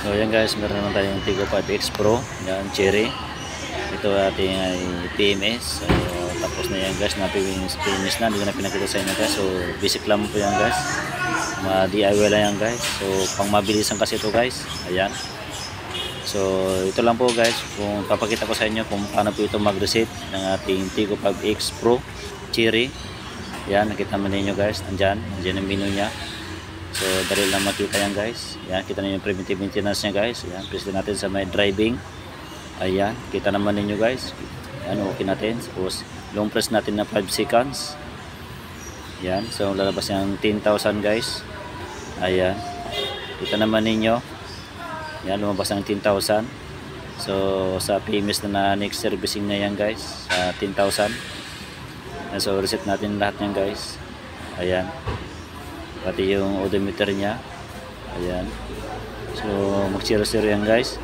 So yan guys, meron naman tayong Tigo 5X Pro, yan cherry. Ito ating ay PMS. So tapos na yan guys, PMS na, hindi ko na pinakita sa inyo guys. So basic lang po yan guys, DIY lang yan guys. So pang mabilisan kasi ito guys, ayan. So ito lang po guys, kung papakita ko sa inyo kung paano po ito mag-reset ng ating Tigo 5X Pro cherry. Yan, nakita mo ninyo guys, andyan ang menu nya. So dali lang makita yan guys. Yan, kita niyo yung preventive maintenance nya guys. Yan, press natin sa may driving. Ayan, kita naman ninyo guys. Yan, okay natin. Suppose long press natin na 5 seconds. Yan, so lalabas yung 10,000 guys. Ayan, kita naman ninyo. Yan, lumabas ang 10,000. So sa PMS na next servicing na yan guys, sa 10,000. So reset natin lahat yan guys. Ayan, pati yung odometer nya. Ayan, so mag 0-0 yan guys.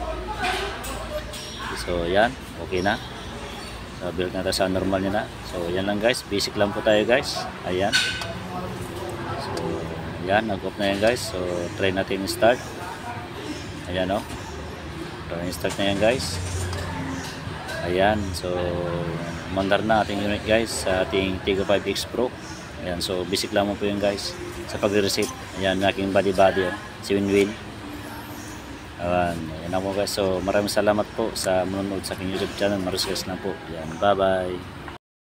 So yan, okay na. So build natin sa normal nya na. So yan lang guys, basic lang po tayo guys. Ayan, so yan, nag-off na yan guys. So try natin start. Ayan o, try start na yan guys. Ayan, so mandar na ating unit guys sa ating Tigo 5X Pro. Ayan, so basic lang mo po yun guys sa pag-reset. Ayan, aking body si Winwin. Ayan ako guys. So maraming salamat po sa manonood sa aking YouTube channel. Maruskes na po. Ayan, bye bye.